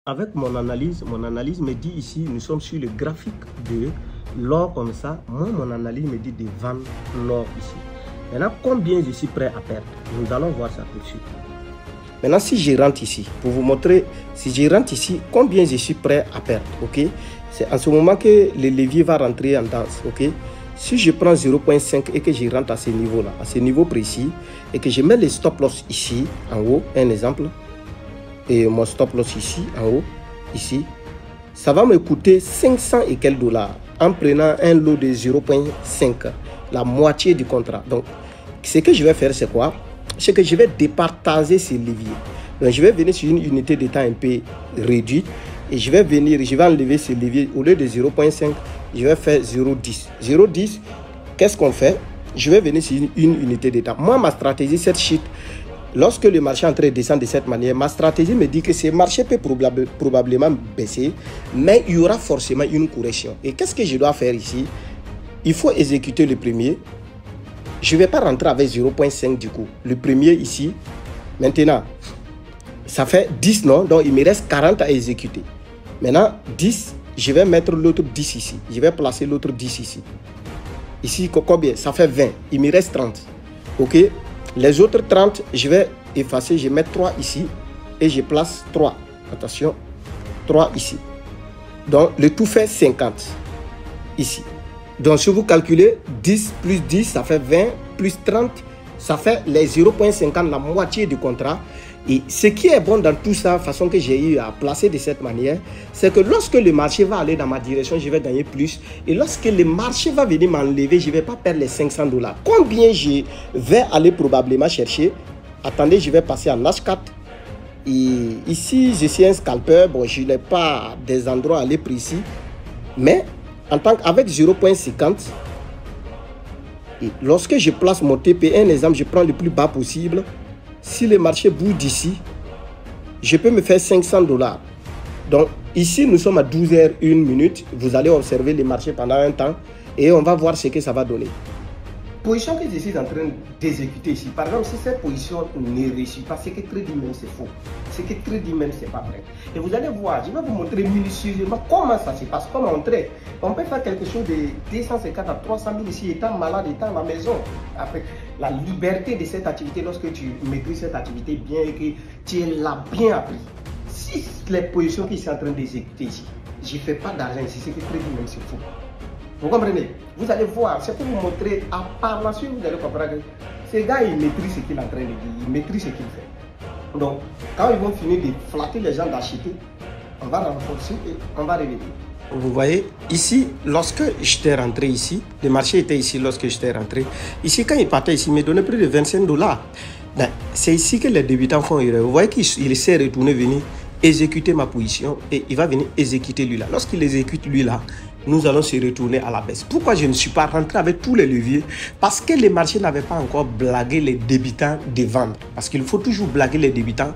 Avec mon analyse me dit ici, nous sommes sur le graphique de l'or comme ça. Moi, mon analyse me dit de vendre l'or ici. Maintenant, combien je suis prêt à perdre? Nous allons voir ça tout de suite. Maintenant, si je rentre ici, pour vous montrer, si je rentre ici, combien je suis prêt à perdre, ok? C'est en ce moment que le levier va rentrer en danse, ok? Si je prends 0.5 et que je rentre à ce niveau-là, à ce niveau précis, et que je mets les stop loss ici, en haut, un exemple, et mon stop loss ici, en haut, ici, ça va me coûter 500 et quelques dollars en prenant un lot de 0.5, la moitié du contrat. Donc, ce que je vais faire, c'est quoi? C'est que je vais départager ces leviers. Donc, je vais venir sur une unité de temps un peu réduite et je vais enlever ces leviers. Au lieu de 0.5, je vais faire 0.10. 0.10, qu'est-ce qu'on fait? Je vais venir sur une unité de temps. Moi, ma stratégie, cette sheet, lorsque le marché est en train de descendre de cette manière, ma stratégie me dit que ce marché peut probablement baisser, mais il y aura forcément une correction. Et qu'est-ce que je dois faire ici? Il faut exécuter le premier. Je ne vais pas rentrer avec 0.5 du coup. Le premier ici, maintenant, ça fait 10, non? Donc, il me reste 40 à exécuter. Maintenant, 10, je vais mettre l'autre 10 ici. Je vais placer l'autre 10 ici. Ici, combien? Ça fait 20. Il me reste 30. OK? Les autres 30, je vais effacer. Je mets 3 ici et je place 3. Attention, 3 ici. Donc, le tout fait 50 ici. Donc, si vous calculez 10 plus 10, ça fait 20, plus 30, ça fait les 0.50, la moitié du contrat. Et ce qui est bon dans tout ça, façon que j'ai eu à placer de cette manière, c'est que lorsque le marché va aller dans ma direction, je vais gagner plus. Et lorsque le marché va venir m'enlever, je ne vais pas perdre les 500 $. Combien je vais aller probablement chercher? Attendez, je vais passer en H4. Et ici, je suis un scalper. Bon, je n'ai pas des endroits à aller précis. Mais avec 0.50, et lorsque je place mon TP, un exemple, je prends le plus bas possible. Si le marché bouge d'ici, je peux me faire 500 $. Donc ici, nous sommes à 12h01. Vous allez observer le marché pendant un temps et on va voir ce que ça va donner. Position que je suis en train d'exécuter ici, par exemple, si cette position ne réussit pas, c'est que trading même c'est faux. C'est que trading même c'est pas vrai. Et vous allez voir, je vais vous montrer minutieusement comment ça se passe, comment on trade. On peut faire quelque chose de 250 à 300 000 ici, étant malade, étant à la maison. Après, la liberté de cette activité, lorsque tu maîtrises cette activité bien et que tu l'as bien appris. Si les positions que je suis en train d'exécuter ici, je ne fais pas d'argent ici, c'est que trading même c'est faux. Vous comprenez? Vous allez voir, c'est pour vous montrer, à part la suite, vous allez comprendre que ces gars, ils maîtrisent ce qu'il est en train de dire, ils maîtrisent ce qu'il fait. Donc, quand ils vont finir de flatter les gens d'acheter, on va renforcer et on va revenir. Vous voyez, ici, lorsque j'étais rentré ici, le marché était ici lorsque j'étais rentré. Ici, quand il partait ici, il me donnait plus de 25 $. Ben, c'est ici que les débutants font erreur. Vous voyez qu'il s'est retourné venir exécuter ma position et il va venir exécuter lui là. Lorsqu'il exécute lui là, nous allons se retourner à la baisse. Pourquoi je ne suis pas rentré avec tous les leviers? Parce que les marchés n'avaient pas encore blagué les débutants de vendre. Parce qu'il faut toujours blaguer les débutants.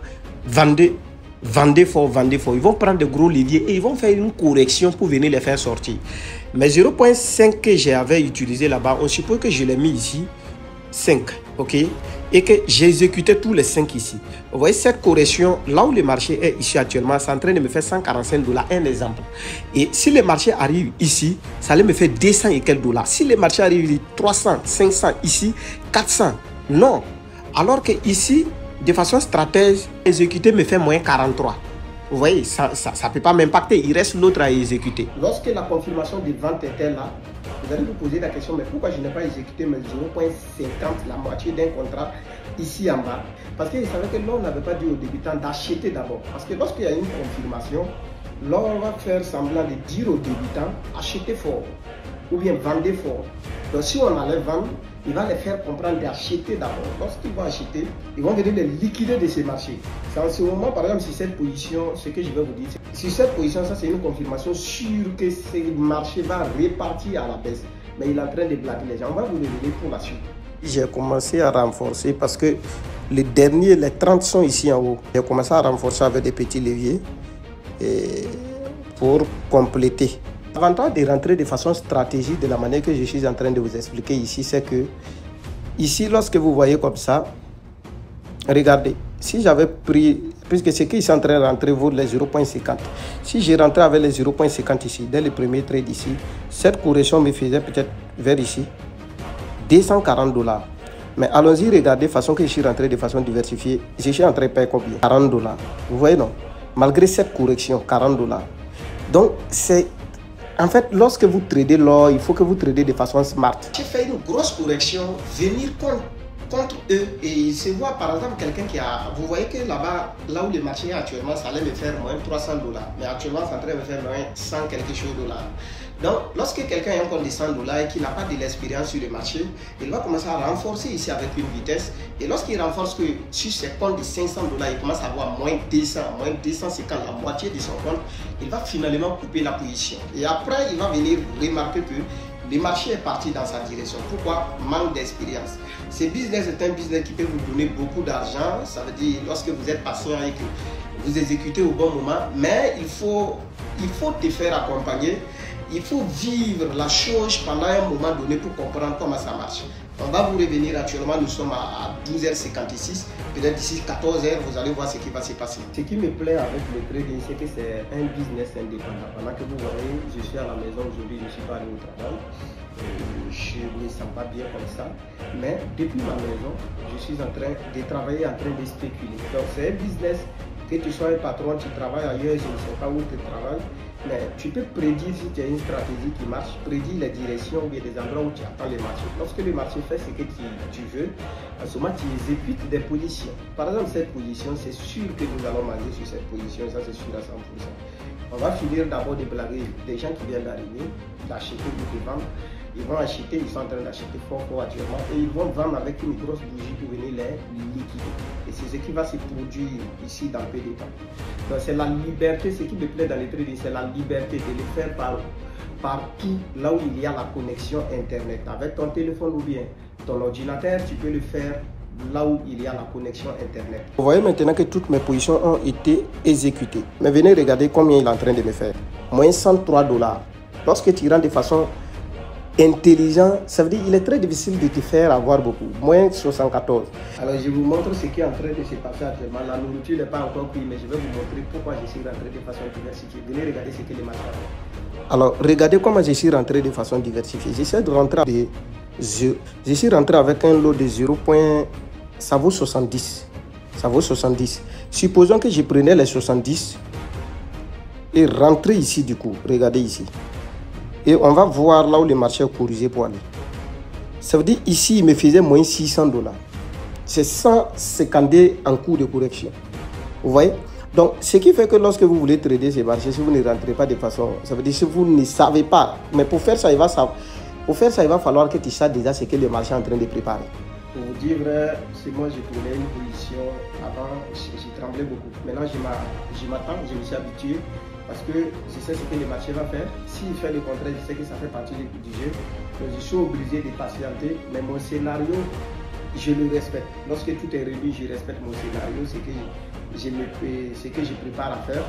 Vendez fort, vendez fort. Ils vont prendre de gros leviers et ils vont faire une correction pour venir les faire sortir. Mais 0.5 que j'avais utilisé là-bas, on suppose que je l'ai mis ici, 5, ok? Et que j'ai exécuté tous les 5 ici. Vous voyez cette correction, là où le marché est ici actuellement, c'est en train de me faire 145 $, un exemple. Et si le marché arrive ici, ça allait me faire 200 et quelques $. Si le marché arrive 300, 500, ici, 400, non. Alors que ici, de façon stratège, exécuter me fait moins 43. Vous voyez, ça ne peut pas m'impacter, il reste l'autre à exécuter. Lorsque la confirmation de vente était là, vous allez vous poser la question, mais pourquoi je n'ai pas exécuté mes 0.50, la moitié d'un contrat ici en bas? Parce que je savais que l'on n'avait pas dit aux débutants d'acheter d'abord. Parce que lorsqu'il y a une confirmation, l'on va faire semblant de dire aux débutants, achetez fort ou bien vendez fort. Donc si on allait vendre, il va les faire comprendre d'acheter d'abord. Lorsqu'ils vont acheter, ils vont venir les liquider de ces marchés. C'est en ce moment, par exemple, si cette position, ce que je vais vous dire, si cette position, ça c'est une confirmation sûre que ce marché va repartir à la baisse. Mais il est en train de blaguer les gens. On va vous révéler pour la suite. J'ai commencé à renforcer parce que les derniers, les 30 sont ici en haut. J'ai commencé à renforcer avec des petits leviers pour compléter. L'avantage de rentrer de façon stratégique de la manière que je suis en train de vous expliquer ici, c'est que ici, lorsque vous voyez comme ça, regardez, si j'avais pris, puisque ce qui est en train de rentrer vaut les 0,50. Si j'ai rentré avec les 0,50 ici, dès le premier trade ici, cette correction me faisait peut-être vers ici 240 $. Mais allons-y regarder de façon que je suis rentré de façon diversifiée. Je suis entré payer combien? 40 $. Vous voyez non? Malgré cette correction, 40 $. Donc c'est... En fait, lorsque vous tradez l'or, il faut que vous tradez de façon smart. J'ai fait une grosse correction, venir contre eux et se voir par exemple quelqu'un qui a... Vous voyez que là-bas, là où le marché est actuellement, ça allait me faire moins 300 $. Mais actuellement, ça est en train de me faire moins 100 quelque chose $. Donc, lorsque quelqu'un a un compte de 100 $ et qu'il n'a pas de l'expérience sur le marché, il va commencer à renforcer ici avec une vitesse. Et lorsqu'il renforce que sur ses comptes de 500 $, il commence à avoir moins 250, la moitié de son compte, il va finalement couper la position. Et après, il va venir remarquer que le marché est parti dans sa direction. Pourquoi? Manque d'expérience. Ce business est un business qui peut vous donner beaucoup d'argent. Ça veut dire lorsque vous êtes patient et que vous exécutez au bon moment. Mais il faut te faire accompagner. Il faut vivre la chose pendant un moment donné pour comprendre comment ça marche. On va vous revenir actuellement, nous sommes à 12h56. Peut-être d'ici 14h, vous allez voir ce qui va se passer. Ce qui me plaît avec le trading, c'est que c'est un business indépendant. Pendant que vous voyez, je suis à la maison aujourd'hui, je ne suis pas allé au travail. Je ne me sens pas bien comme ça. Mais depuis ma maison, je suis en train de travailler, en train de spéculer. Donc c'est un business. Que tu sois un patron, tu travailles ailleurs, je ne sais pas où tu travailles, mais tu peux prédire si tu as une stratégie qui marche, prédire les directions ou bien les endroits où tu attends le marché. Lorsque le marché fait ce que tu veux, en ce moment tu exécutes des positions. Par exemple, cette position, c'est sûr que nous allons manger sur cette position, ça c'est sûr à 100%. On va finir d'abord de blaguer des gens qui viennent d'arriver, d'acheter ou de vendre. Ils vont acheter, ils sont en train d'acheter fort actuellement et ils vont vendre avec une grosse bougie pour venir les liquider. Et c'est ce qui va se produire ici dans peu de temps. Donc c'est la liberté, ce qui me plaît dans les trading, c'est la liberté de le faire partout là où il y a la connexion internet. Avec ton téléphone ou bien ton ordinateur, tu peux le faire là où il y a la connexion internet. Vous voyez maintenant que toutes mes positions ont été exécutées. Mais venez regarder combien il est en train de me faire. Moins 103 $. Lorsque tu rentres de façon intelligent, ça veut dire qu'il est très difficile de te faire avoir beaucoup. Moins 74. Alors je vous montre ce qui est en train de se passer actuellement. La nourriture n'est pas encore prise, mais je vais vous montrer pourquoi je suis rentré de façon diversifiée. Venez regarder ce que les marchés font. Alors regardez comment je suis rentré de façon diversifiée. J'essaie de rentrer je suis rentré avec un lot de 0. Ça vaut 70. Ça vaut 70. Supposons que je prenais les 70 et rentrer ici du coup. Regardez ici. Et on va voir là où le marché est corrigé pour aller. Ça veut dire ici, il me faisait moins 600 $. C'est 150 en cours de correction. Vous voyez? Donc, ce qui fait que lorsque vous voulez trader ces marchés, si vous ne rentrez pas de façon... Ça veut dire si vous ne savez pas. Mais pour faire ça, il va falloir que tu saches déjà ce que le marché est en train de préparer. Pour vous dire vrai, c'est moi je prenais une position avant, j'ai tremblé beaucoup. Maintenant, je m'attends, je me suis habitué. Parce que je sais ce que le marché va faire. S'il fait le contraire, je sais que ça fait partie du jeu. Donc je suis obligé de patienter. Mais mon scénario, je le respecte. Lorsque tout est réuni, je respecte mon scénario, ce que je prépare à faire.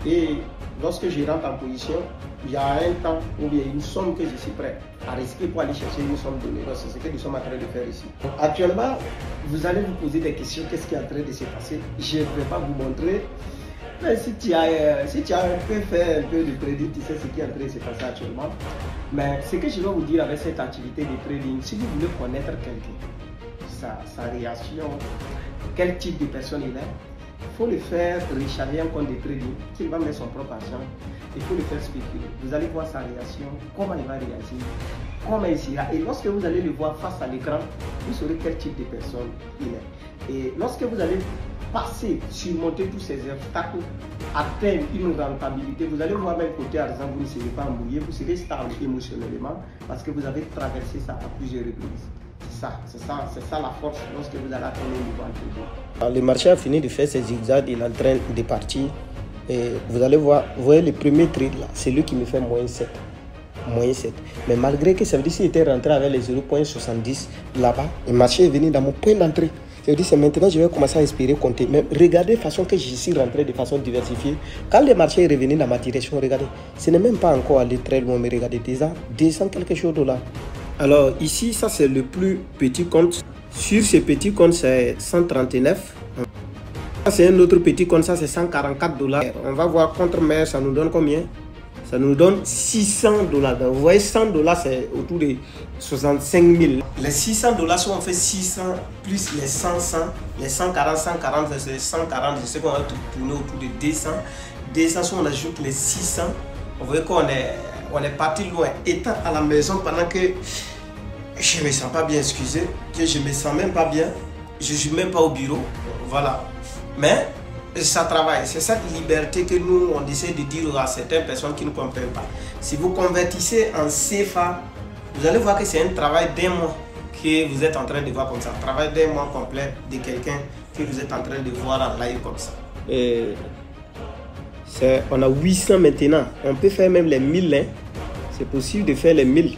Et lorsque je rentre en position, il y a un temps ou bien une somme que je suis prêt à risquer pour aller chercher une somme donnée. Donc c'est ce que nous sommes en train de faire ici. Donc, actuellement, vous allez vous poser des questions. Qu'est-ce qui est en train de se passer? Je ne vais pas vous montrer. Mais si tu as un peu fait un peu de trading, tu sais ce qui est en train de se passer actuellement. Mais ce que je vais vous dire avec cette activité de trading, si vous voulez connaître quelqu'un, sa réaction, quel type de personne il est, il faut le faire recharger un compte de trading, qu'il va mettre son propre argent, il faut le faire spéculer. Vous allez voir sa réaction, comment il va réagir, comment il sera. Et lorsque vous allez le voir face à l'écran, vous saurez quel type de personne il est. Et lorsque vous allez passer, surmonter tous ces obstacles, atteindre une rentabilité, vous allez voir même côté argent, vous ne serez pas embrouillé, vous serez stable émotionnellement parce que vous avez traversé ça à plusieurs reprises. C'est ça la force lorsque vous allez atteindre le niveau entre. Le marché a fini de faire ses zigzags, il est en train de partir. Et vous allez voir, vous voyez le premier trade là, c'est lui qui me fait moins 7. Mais malgré que ça veut dire qu'il était rentré avec les 0,70 là-bas, le marché est venu dans mon point d'entrée. Je dis, c'est maintenant que je vais commencer à espérer compter. Mais regardez de façon que je suis rentré de façon diversifiée. Quand le marché est revenu dans ma direction, regardez, ce n'est même pas encore allé très loin, mais regardez déjà 200 quelque chose $. Alors ici, ça c'est le plus petit compte. Sur ce petit compte, c'est 139. C'est un autre petit compte, ça c'est 144 $. On va voir contre mer, ça nous donne combien? Ça nous donne 600 $. Donc, vous voyez, 100 $, c'est autour de 65 000. Les 600 $, si on fait 600 plus les 100, les 140, c'est 140, je sais qu'on va tourner autour de 200. 200, si on ajoute les 600, vous voyez qu'on est parti loin. Étant à la maison pendant que je ne me sens pas bien, excusez, que je ne me sens même pas bien, je ne suis même pas au bureau, voilà. Mais ça travaille, c'est cette liberté que nous, on essaie de dire à certaines personnes qui ne comprennent pas. Si vous convertissez en CFA, vous allez voir que c'est un travail d'un mois que vous êtes en train de voir comme ça. Un travail d'un mois complet de quelqu'un que vous êtes en train de voir en live comme ça. On a 800 maintenant, on peut faire même les 1000, hein. C'est possible de faire les 1000.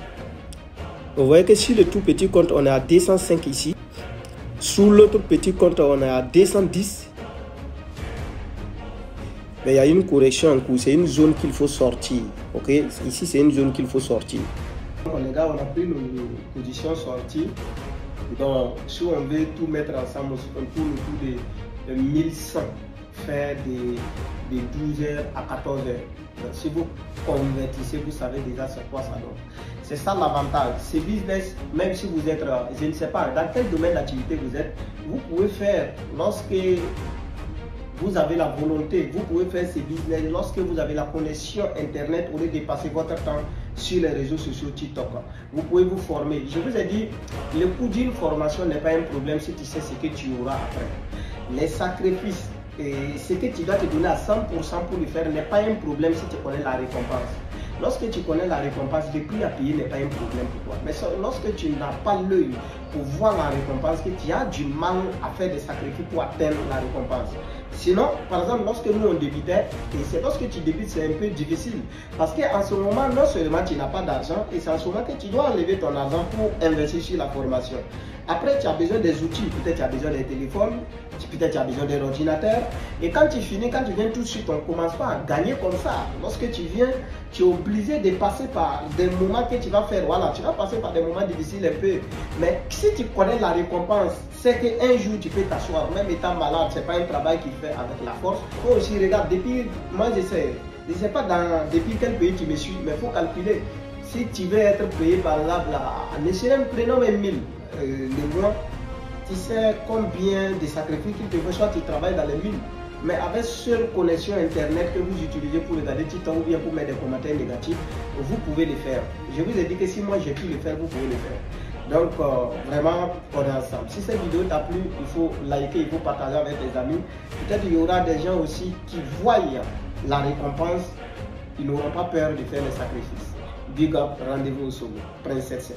Vous voyez que sur le tout petit compte, on est à 205 ici. Sous l'autre petit compte, on est à 210. Mais il y a une correction en cours, c'est une zone qu'il faut sortir. Ok, ici c'est une zone qu'il faut sortir. Bon, les gars, on a pris nos positions sorties. Donc, si on veut tout mettre ensemble, on tourne autour de 1100, faire de 12h à 14h. Donc, si vous convertissez, vous savez déjà c'est quoi ça donne. C'est ça l'avantage. Ce business, même si vous êtes, je ne sais pas, dans quel domaine d'activité vous êtes, vous pouvez faire lorsque vous avez la volonté, vous pouvez faire ce business lorsque vous avez la connexion internet au lieu de passer votre temps sur les réseaux sociaux TikTok. Vous pouvez vous former. Je vous ai dit, le coût d'une formation n'est pas un problème si tu sais ce que tu auras après. Les sacrifices et ce que tu dois te donner à 100% pour le faire n'est pas un problème si tu connais la récompense. Lorsque tu connais la récompense, le prix à payer n'est pas un problème pour toi. Mais lorsque tu n'as pas l'œil pour voir la récompense, que tu as du mal à faire des sacrifices pour atteindre la récompense. Sinon, par exemple, lorsque nous on débutait, et c'est lorsque tu débutes, c'est un peu difficile. Parce qu'en ce moment, non seulement tu n'as pas d'argent, et c'est en ce moment que tu dois enlever ton argent pour investir sur la formation. Après, tu as besoin des outils, peut-être tu as besoin des téléphones, peut-être tu as besoin d'un ordinateur. Et quand tu finis, quand tu viens tout de suite, on ne commence pas à gagner comme ça. Lorsque tu viens, tu es obligé de passer par des moments que tu vas faire. Voilà, tu vas passer par des moments difficiles un peu. Mais si tu connais la récompense, c'est qu'un jour tu peux t'asseoir, même étant malade, ce n'est pas un travail qu'il fait avec la force. Toi aussi, regarde, depuis, moi je ne sais pas depuis quel pays tu me suis, mais il faut calculer. Si tu veux être payé par exemple, prenons même 1000 le mois, tu sais combien de sacrifices qu'il te faut, soit tu travailles dans les mines, mais avec seule connexion internet que vous utilisez pour regarder TikTok ou bien pour mettre des commentaires négatifs, vous pouvez le faire. Je vous ai dit que si moi j'ai pu le faire, vous pouvez le faire. Donc vraiment, on est ensemble. Si cette vidéo t'a plu, il faut liker, il faut partager avec tes amis. Peut-être qu'il y aura des gens aussi qui voient la récompense, ils n'auront pas peur de faire les sacrifices. Big up, rendez-vous au sommet. Prince 77.